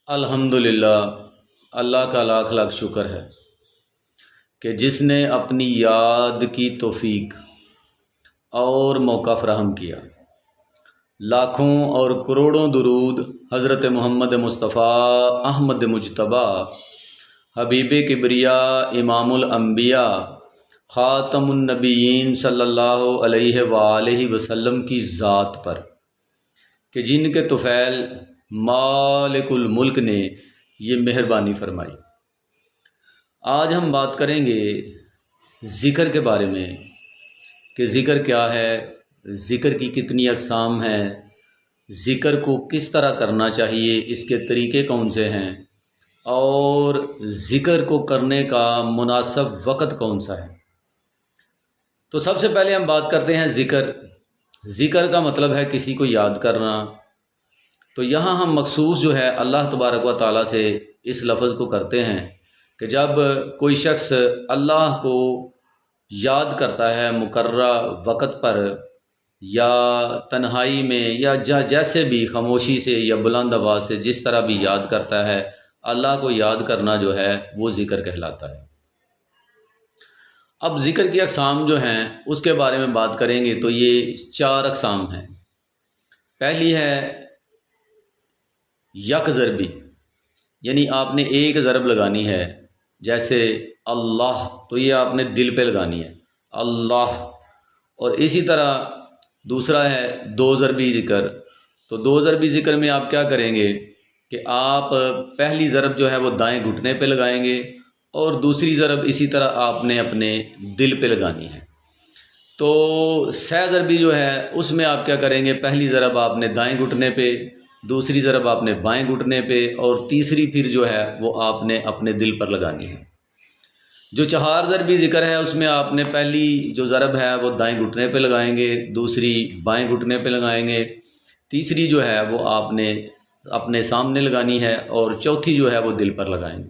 الحمدللہ، اللہ کا لاکھ لاکھ شکر ہے کہ جس نے اپنی یاد کی توفیق اور موقع فراہم کیا۔ لاکھوں اور کروڑوں درود حضرت محمد مصطفیٰ احمد مجتبی حبیب کبریاء امام الانبیاء خاتم النبیین صلی اللہ علیہ وآلہ وسلم کی ذات پر کہ جن کے طفیل مالک الملک نے یہ مہربانی فرمائی۔ آج ہم بات کریں گے ذکر کے بارے میں کہ ذکر کیا ہے، ذکر کی کتنی اقسام ہیں، ذکر کو کس طرح کرنا چاہیے، اس کے طریقے کون سے ہیں، اور ذکر کو کرنے کا مناسب وقت کون سا ہے۔ تو سب سے پہلے ہم بات کرتے ہیں ذکر۔ ذکر کا مطلب ہے کسی کو یاد کرنا۔ تو یہاں ہم مخصوص جو ہے اللہ تبارک و تعالیٰ سے اس لفظ کو کرتے ہیں کہ جب کوئی شخص اللہ کو یاد کرتا ہے مقررہ وقت پر، یا تنہائی میں، یا جیسے بھی خاموشی سے یا بلند آواز سے جس طرح بھی یاد کرتا ہے، اللہ کو یاد کرنا جو ہے وہ ذکر کہلاتا ہے۔ اب ذکر کی اقسام جو ہیں اس کے بارے میں بات کریں گے تو یہ 4 اقسام ہیں۔ پہلی ہے یک ضربی، یعنی آپ نے ایک ضرب لگانی ہے، جیسے اللہ، تو یہ آپ نے دل پہ لگانی ہے اللہ۔ اور اسی طرح دوسرا ہے 2 ضربی ذکر۔ تو 2 ضربی ذکر میں آپ کیا کریں گے کہ آپ پہلی ضرب جو ہے وہ دائیں گھٹنے پہ لگائیں گے، اور دوسری ضرب اسی طرح آپ نے اپنے دل پہ لگانی ہے۔ تو 6 ضربی جو ہے اس میں آپ کیا کریں گے، پہلی ضرب آپ نے دائیں گھٹنے پہ، دوسری ضرب آپ نے بائیں گھٹنے پہ، اور تیسری پھر جو ہے وہ آپ نے اپنے دل پر لگانی ہے۔ جو 4 ضربی ذکر ہے اس میں آپ نے پہلی جو ضرب ہے وہ دائیں گھٹنے پہ لگائیں گے، دوسری بائیں گھٹنے پہ لگائیں گے، تیسری جو ہے وہ آپ نے اپنے سامنے لگانی ہے، اور چوتھی جو ہے وہ دل پر لگائیں گے۔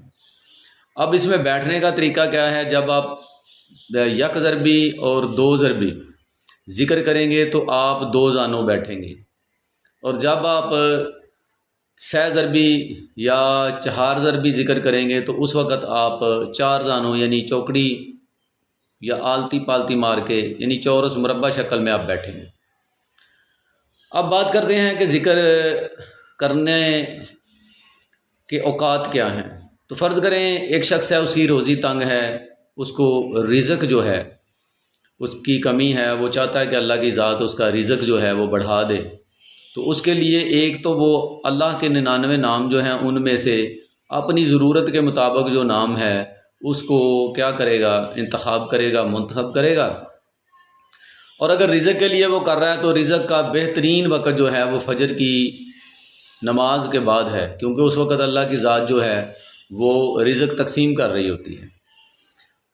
اب اس میں بیٹھنے کا طریقہ کیا ہے، جب آپ یک ضربی اور 2 ضربی ذکر کریں گے تو آپ 2 زانوں بیٹھیں گے، اور جب آپ 6 ضربی یا 4 ضربی ذکر کریں گے تو اس وقت آپ 4 زانوں یعنی چوکڑی یا آلتی پالتی مار کے، یعنی چورس مربع شکل میں آپ بیٹھیں گے۔ اب بات کرتے ہیں کہ ذکر کرنے کے اوقات کیا ہیں۔ تو فرض کریں ایک شخص ہے، اس کی روزی تنگ ہے، اس کو رزق جو ہے اس کی کمی ہے، وہ چاہتا ہے کہ اللہ کی ذات اس کا رزق جو ہے وہ بڑھا دے۔ تو اس کے لیے ایک تو وہ اللہ کے 99 نام جو ہیں ان میں سے اپنی ضرورت کے مطابق جو نام ہے اس کو کیا کرے گا، انتخاب کرے گا، منتخب کرے گا۔ اور اگر رزق کے لیے وہ کر رہا ہے تو رزق کا بہترین وقت جو ہے وہ فجر کی نماز کے بعد ہے، کیونکہ اس وقت اللہ کی ذات جو ہے وہ رزق تقسیم کر رہی ہوتی ہے۔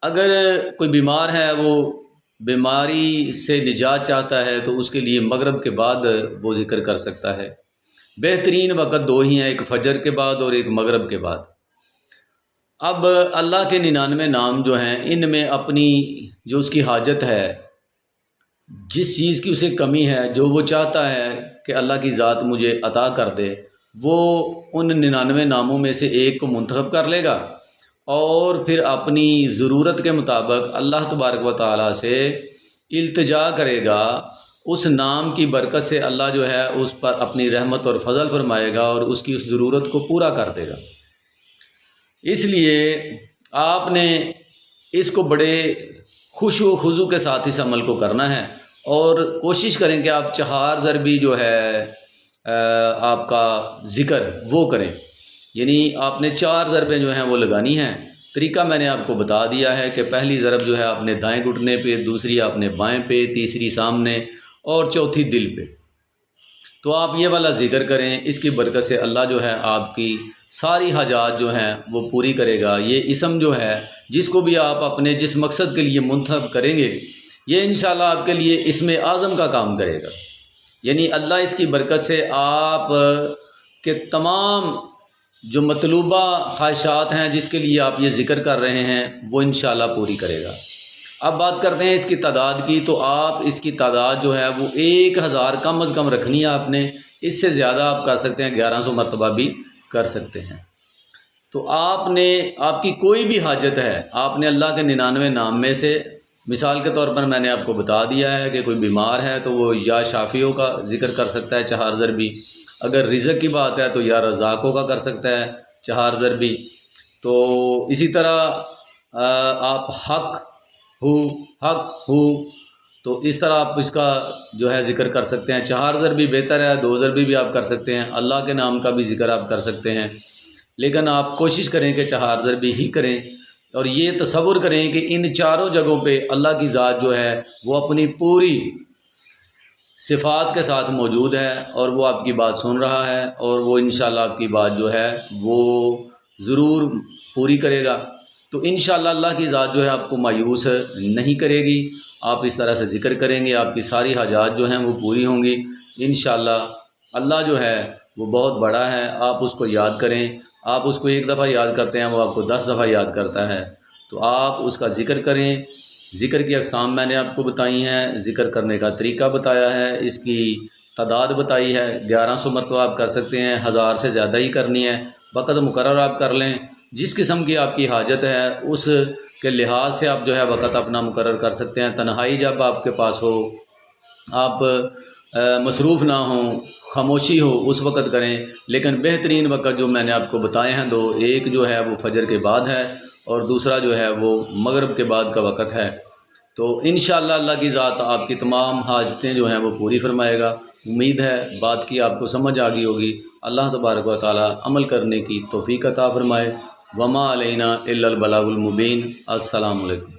اگر کوئی بیمار ہے، وہ بیماری سے نجات چاہتا ہے تو اس کے لیے مغرب کے بعد وہ ذکر کر سکتا ہے۔ بہترین وقت 2 ہی ہیں، ایک فجر کے بعد اور ایک مغرب کے بعد۔ اب اللہ کے 99 نام جو ہیں ان میں اپنی جو اس کی حاجت ہے، جس چیز کی اسے کمی ہے، جو وہ چاہتا ہے کہ اللہ کی ذات مجھے عطا کر دے، وہ ان 99 ناموں میں سے ایک کو منتخب کر لے گا، اور پھر اپنی ضرورت کے مطابق اللہ تبارک و تعالیٰ سے التجا کرے گا۔ اس نام کی برکت سے اللہ جو ہے اس پر اپنی رحمت اور فضل فرمائے گا اور اس کی اس ضرورت کو پورا کر دے گا۔ اس لیے آپ نے اس کو بڑے خشوع و خضوع کے ساتھ اس عمل کو کرنا ہے، اور کوشش کریں کہ آپ 4 ضربی جو ہے آپ کا ذکر وہ کریں، یعنی آپ نے 4 ضربیں جو ہیں وہ لگانی ہیں۔ طریقہ میں نے آپ کو بتا دیا ہے کہ پہلی ضرب جو ہے آپ نے دائیں گھٹنے پہ، دوسری آپ نے بائیں پہ، تیسری سامنے، اور چوتھی دل پہ۔ تو آپ یہ والا ذکر کریں، اس کی برکت سے اللہ جو ہے آپ کی ساری حاجات جو ہیں وہ پوری کرے گا۔ یہ اسم جو ہے جس کو بھی آپ اپنے جس مقصد کے لیے منتخب کریں گے، یہ انشاءاللہ آپ کے لیے اسم اعظم کا کام کرے گا۔ یعنی اللہ اس کی برکت سے آپ کے تمام جو مطلوبہ خواہشات ہیں جس کے لیے آپ یہ ذکر کر رہے ہیں وہ انشاءاللہ پوری کرے گا۔ اب بات کرتے ہیں اس کی تعداد کی، تو آپ اس کی تعداد جو ہے وہ 1000 کم از کم رکھنی ہے آپ نے، اس سے زیادہ آپ کر سکتے ہیں، 1100 مرتبہ بھی کر سکتے ہیں۔ تو آپ کی کوئی بھی حاجت ہے، آپ نے اللہ کے 99 نام میں سے، مثال کے طور پر میں نے آپ کو بتا دیا ہے کہ کوئی بیمار ہے تو وہ یا شافیوں کا ذکر کر سکتا ہے 4 ضربی، اگر رزق کی بات ہے تو یا رزاقوں کا کر سکتا ہے 4 ضربی۔ تو اسی طرح آپ حق ہو تو اس طرح آپ اس کا جو ہے ذکر کر سکتے ہیں، 4 ضربی بہتر ہے، 2 ضربی بھی آپ کر سکتے ہیں، اللہ کے نام کا بھی ذکر آپ کر سکتے ہیں، لیکن آپ کوشش کریں کہ 4 ضربی ہی کریں، اور یہ تصور کریں کہ ان چاروں جگہوں پہ اللہ کی ذات جو ہے وہ اپنی پوری صفات کے ساتھ موجود ہے، اور وہ آپ کی بات سن رہا ہے، اور وہ انشاءاللہ آپ کی بات جو ہے وہ ضرور پوری کرے گا۔ تو انشاءاللہ اللہ کی ذات جو ہے آپ کو مایوس نہیں کرے گی، آپ اس طرح سے ذکر کریں گے، آپ کی ساری حاجات جو ہیں وہ پوری ہوں گی انشاءاللہ۔ اللہ جو ہے وہ بہت بڑا ہے، آپ اس کو یاد کریں، آپ اس کو 1 دفعہ یاد کرتے ہیں وہ آپ کو 10 دفعہ یاد کرتا ہے، تو آپ اس کا ذکر کریں۔ ذکر کی اقسام میں نے آپ کو بتائی ہیں، ذکر کرنے کا طریقہ بتایا ہے، اس کی تعداد بتائی ہے، 1100 مرتبہ آپ کر سکتے ہیں، 1000 سے زیادہ ہی کرنی ہے، وقت مقرر آپ کر لیں، جس قسم کی آپ کی حاجت ہے اس کے لحاظ سے آپ جو ہے وقت اپنا مقرر کر سکتے ہیں۔ تنہائی جب آپ کے پاس ہو، آپ مصروف نہ ہوں، خاموشی ہو، اس وقت کریں، لیکن بہترین وقت جو میں نے آپ کو بتائے ہیں 2، ایک جو ہے وہ فجر کے بعد ہے اور دوسرا جو ہے وہ مغرب کے بعد کا وقت ہے۔ تو انشاءاللہ اللہ کی ذات آپ کی تمام حاجتیں جو ہیں وہ پوری فرمائے گا۔ امید ہے بات کی آپ کو سمجھ آ گئی ہوگی۔ اللہ تبارک و تعالی عمل کرنے کی توفیق عطا فرمائے۔ وما علینا الا البلاغ المبین۔ السلام علیکم۔